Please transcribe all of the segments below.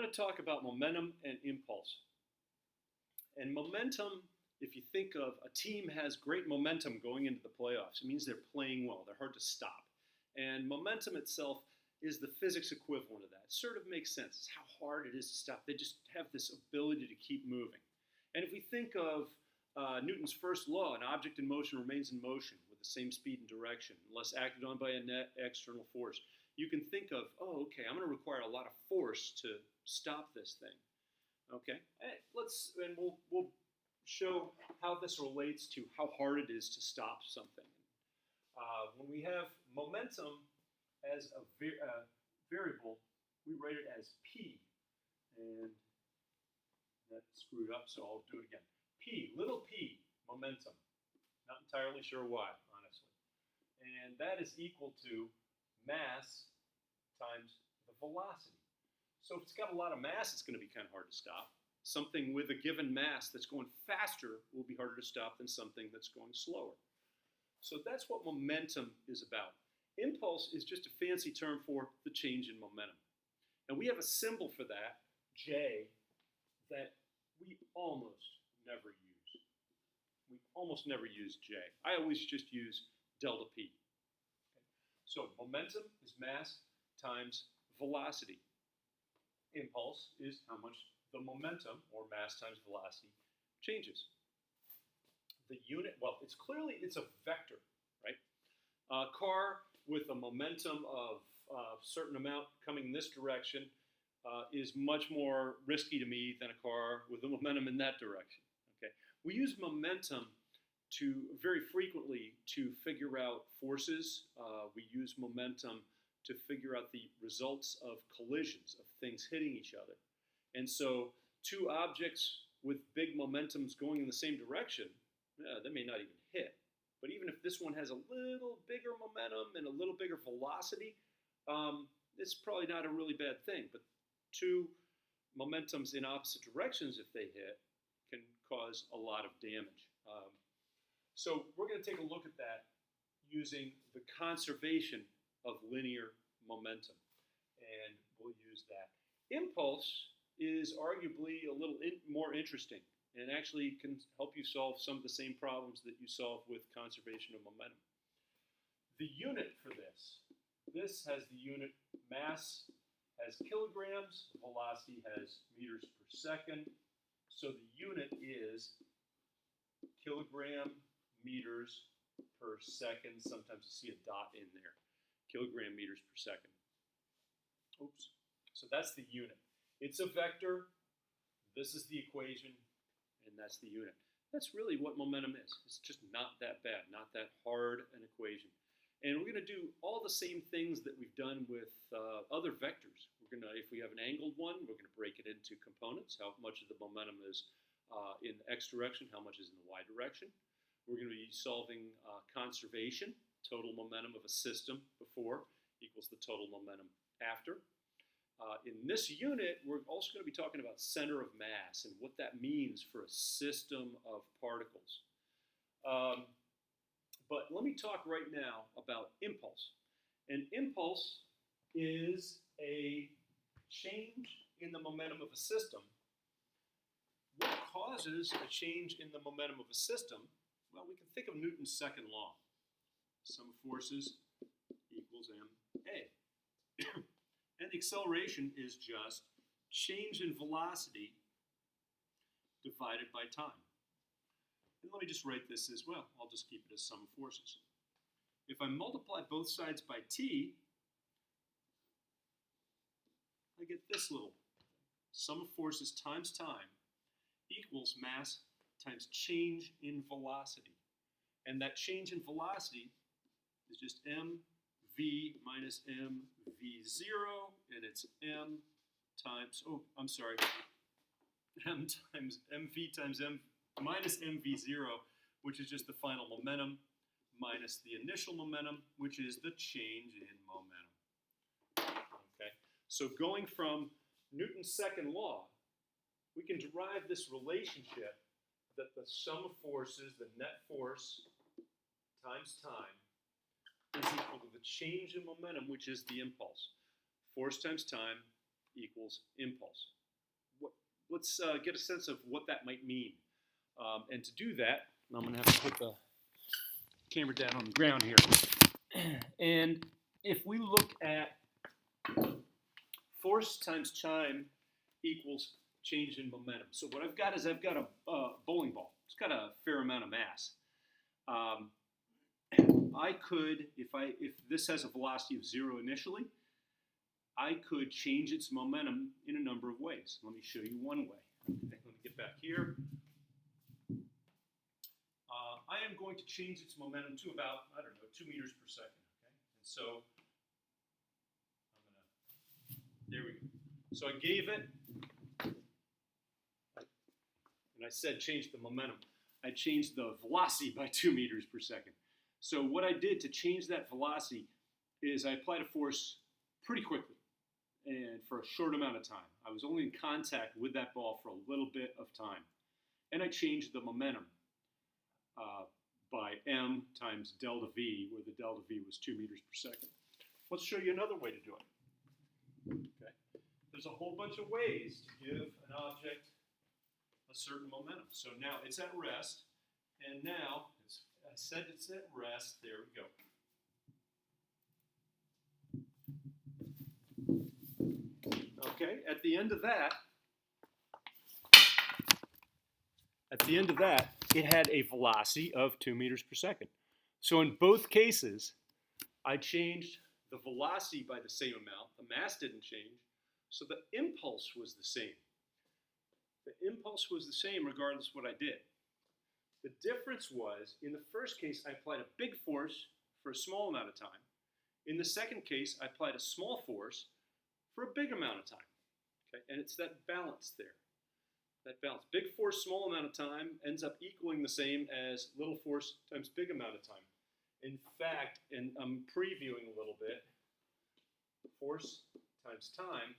going to talk about momentum and impulse. And momentum, if you think of a team has great momentum going into the playoffs, it means they're playing well, they're hard to stop. And momentum itself is the physics equivalent of that. It sort of makes sense. It's how hard it is to stop. They just have this ability to keep moving. And if we think of Newton's first law, an object in motion remains in motion with the same speed and direction, unless acted on by a net external force. You can think of, oh, okay, I'm going to require a lot of force to stop this thing. Okay, and we'll show how this relates to how hard it is to stop something. When we have momentum as a variable, we write it as p, and that screwed up, so I'll do it again. P, little p, momentum. Not entirely sure why, honestly. And that is equal to mass times the velocity. So if it's got a lot of mass, it's going to be kind of hard to stop. Something with a given mass that's going faster will be harder to stop than something that's going slower. So that's what momentum is about. Impulse is just a fancy term for the change in momentum. And we have a symbol for that, J, that we almost never use. We almost never use J. I always just use delta P. Okay. So momentum is mass times velocity. Impulse is how much the momentum, or mass times velocity, changes. The unit, well, it's a vector, right? A car with a momentum of a certain amount coming this direction is much more risky to me than a car with a momentum in that direction. Okay, we use momentum very frequently to figure out forces. We use momentum to figure out the results of collisions, of things hitting each other. And so two objects with big momentums going in the same direction, they may not even hit. But even if this one has a little bigger momentum and a little bigger velocity, it's probably not a really bad thing. But two momentums in opposite directions, if they hit, can cause a lot of damage. So we're going to take a look at that using the conservation of linear momentum. And we'll use that. Impulse is arguably a little more interesting and actually can help you solve some of the same problems that you solve with conservation of momentum. The unit for this has the unit mass as kilograms, velocity has meters per second. So the unit is kilogram meters per second. Sometimes you see a dot in there. Kilogram meters per second. Oops. So that's the unit. It's a vector. This is the equation, and that's the unit. That's really what momentum is. It's just not that bad, not that hard an equation. And we're going to do all the same things that we've done with other vectors. We're going to, if we have an angled one, we're going to break it into components. How much of the momentum is in the x direction, how much is in the y direction. We're going to be solving conservation, total momentum of a system before equals the total momentum after. In this unit, we're also going to be talking about center of mass and what that means for a system of particles. But let me talk right now about impulse. An impulse is a change in the momentum of a system. What causes a change in the momentum of a system? Well, we can think of Newton's second law. Sum of forces equals ma. And the acceleration is just change in velocity divided by time. And let me just write this as well. I'll just keep it as sum of forces. If I multiply both sides by t, I get this little sum of forces times time equals mass times change in velocity. And that change in velocity is just mv minus mv0, and it's m times, m times mv times m minus mv0, which is just the final momentum, minus the initial momentum, which is the change in momentum. Okay, so going from Newton's second law, we can derive this relationship that the sum of forces, the net force times time, is equal to the change in momentum, which is the impulse. Force times time equals impulse. Let's get a sense of what that might mean. And to do that, I'm going to have to put the camera down on the ground here. And if we look at force times time equals change in momentum. So what I've got is I've got a bowling ball. It's got a fair amount of mass. I could, if this has a velocity of 0 initially, I could change its momentum in a number of ways. Let me show you one way. Okay, let me get back here. I am going to change its momentum to about, 2 meters per second. Okay, and so there we go. So I gave it, and I said change the momentum. I changed the velocity by 2 meters per second. So what I did to change that velocity is I applied a force pretty quickly and for a short amount of time. I was only in contact with that ball for a little bit of time. And I changed the momentum by m times delta v, where the delta v was 2 meters per second. Let's show you another way to do it. Okay. There's a whole bunch of ways to give an object a certain momentum. So now it's at rest, and now I said it's at rest. There we go. Okay, at the end of that, it had a velocity of 2 meters per second. So in both cases, I changed the velocity by the same amount. The mass didn't change, so the impulse was the same. The impulse was the same regardless of what I did. The difference was, in the first case, I applied a big force for a small amount of time. In the second case, I applied a small force for a big amount of time. Okay? And it's that balance there. That balance. Big force, small amount of time ends up equaling the same as little force times big amount of time. In fact, and I'm previewing a little bit, force times time,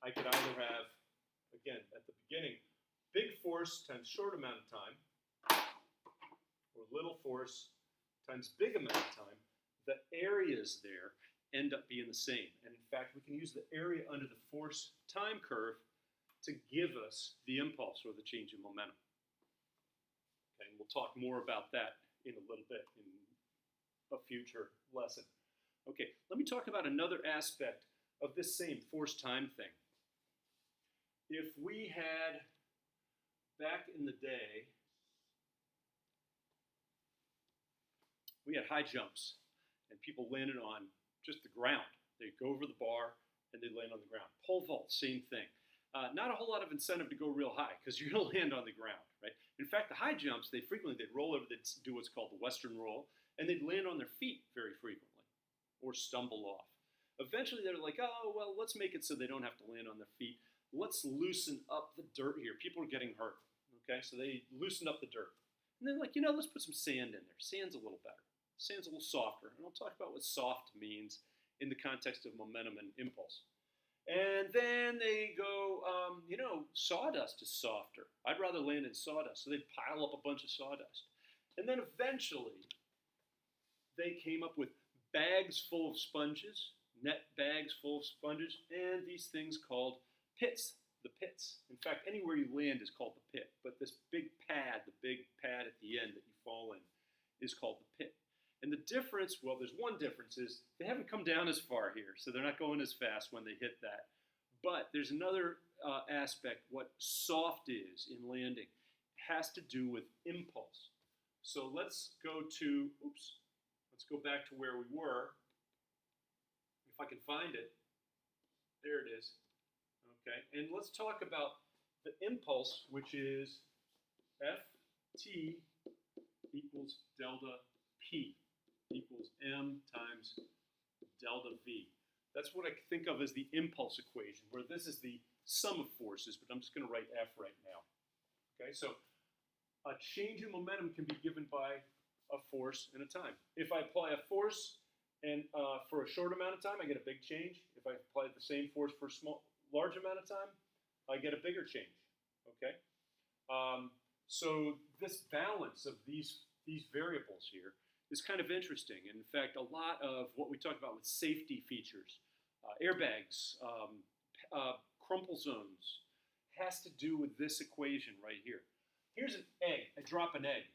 I could either have, again, at the beginning, big force times short amount of time, or little force times big amount of time. The areas there end up being the same. And in fact, we can use the area under the force time curve to give us the impulse or the change in momentum. Okay, and we'll talk more about that in a little bit in a future lesson. Okay, let me talk about another aspect of this same force time thing. If we had, back in the day, we had high jumps and people landed on just the ground. They'd go over the bar and they'd land on the ground. Pole vault, same thing. Not a whole lot of incentive to go real high because you're going to land on the ground, right? In fact, the high jumps, they'd roll over, they'd do what's called the Western roll, and they'd land on their feet very frequently or stumble off. Eventually, they're like, oh, well, let's make it so they don't have to land on their feet. Let's loosen up the dirt here. People are getting hurt, okay? So they loosened up the dirt. And they're like, let's put some sand in there. Sand's a little better. Sand's a little softer. And I'll talk about what soft means in the context of momentum and impulse. And then they go, sawdust is softer. I'd rather land in sawdust. So they'd pile up a bunch of sawdust. And then eventually, they came up with bags full of sponges, net bags full of sponges, and these things called pits, the pits. In fact, anywhere you land is called the pit. But this big pad, the big pad at the end that you fall in, is called the pit. And the difference, well, there's one difference is they haven't come down as far here, so they're not going as fast when they hit that. But there's another aspect, what soft is in landing. It has to do with impulse. So let's go back to where we were. If I can find it. There it is. Okay, and let's talk about the impulse, which is Ft equals delta P equals m times delta V. That's what I think of as the impulse equation, where this is the sum of forces, but I'm just going to write F right now. Okay, so a change in momentum can be given by a force and a time. If I apply a force and for a short amount of time, I get a big change. If I apply the same force for a large amount of time, I get a bigger change. Okay, so this balance of these variables here is kind of interesting. And in fact, a lot of what we talk about with safety features, airbags, crumple zones has to do with this equation right here. Here's an egg. I drop an egg.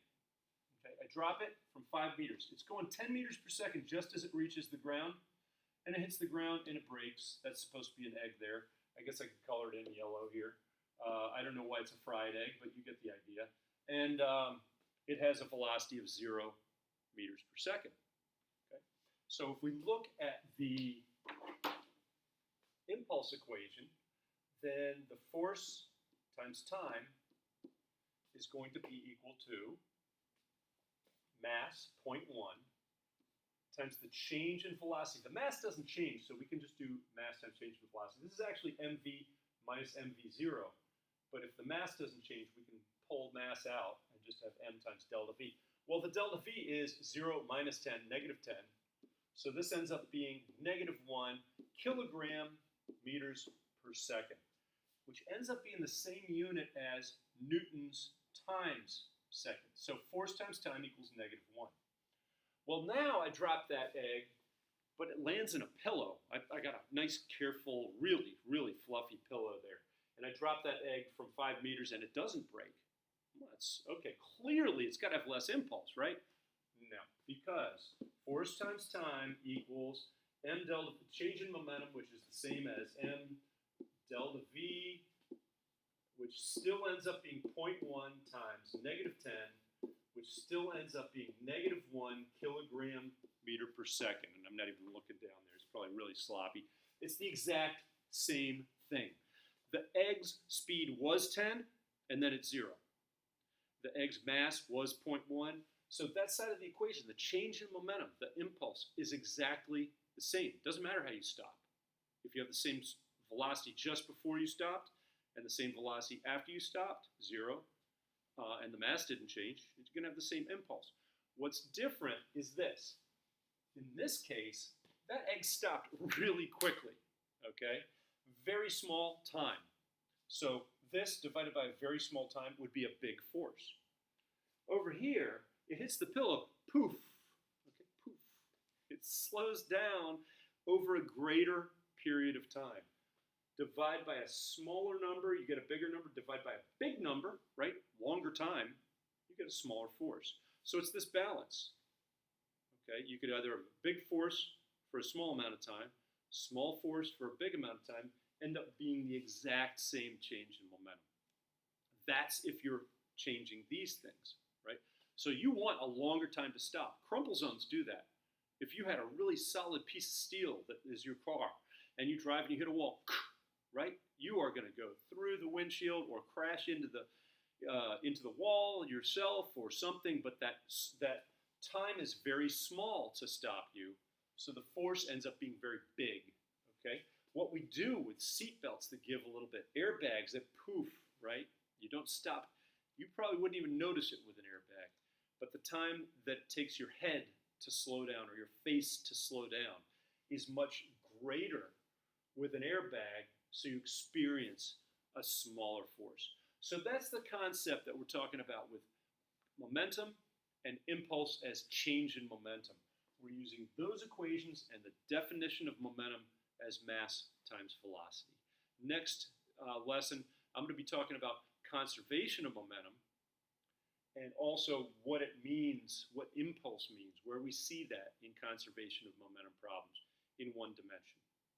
Okay, I drop it from 5 meters. It's going 10 meters per second just as it reaches the ground, and it hits the ground and it breaks. That's supposed to be an egg there. I guess I could color it in yellow here. I don't know why it's a fried egg, but you get the idea. And it has a velocity of 0 meters per second. Okay? So if we look at the impulse equation, then the force times time is going to be equal to mass, 0.1, times the change in velocity. The mass doesn't change, so we can just do mass times change in velocity. This is actually mv minus mv0. But if the mass doesn't change, we can pull mass out and just have m times delta v. Well, the delta v is 0 minus 10, negative 10. So this ends up being negative 1 kilogram meters per second, which ends up being the same unit as Newton's times second. So force times time equals negative 1. Well, now I drop that egg, but it lands in a pillow. I got a nice, careful, really, really fluffy pillow there. And I drop that egg from 5 meters and it doesn't break. Well, that's, okay, clearly it's got to have less impulse, right? No, because force times time equals m delta, change in momentum, which is the same as m delta v, which still ends up being 0.1 times negative 10, which still ends up being negative 1 kilogram meter per second. And I'm not even looking down there. It's probably really sloppy. It's the exact same thing. The egg's speed was 10, and then it's 0. The egg's mass was 0.1. So that side of the equation, the change in momentum, the impulse, is exactly the same. It doesn't matter how you stop. If you have the same velocity just before you stopped and the same velocity after you stopped, 0, and the mass didn't change, you're going to have the same impulse. What's different is this. In this case, that egg stopped really quickly, okay? Very small time. So this divided by a very small time would be a big force. Over here, it hits the pillow, poof, okay, poof. It slows down over a greater period of time. Divide by a smaller number, you get a bigger number. Divide by a big number, right, longer time, you get a smaller force. So it's this balance. Okay, you could either have a big force for a small amount of time, small force for a big amount of time, end up being the exact same change in momentum. That's if you're changing these things, right? So you want a longer time to stop. Crumple zones do that. If you had a really solid piece of steel that is your car, and you drive and you hit a wall, right? You are going to go through the windshield or crash into the wall yourself or something, but that time is very small to stop you, so the force ends up being very big, okay? What we do with seat belts that give a little bit, airbags that poof, right? You don't stop. You probably wouldn't even notice it with an airbag, but the time that it takes your head to slow down or your face to slow down is much greater with an airbag, so you experience a smaller force. So that's the concept that we're talking about with momentum and impulse as change in momentum. We're using those equations and the definition of momentum as mass times velocity. Next lesson, I'm going to be talking about conservation of momentum and also what it means, what impulse means, where we see that in conservation of momentum problems in one dimension.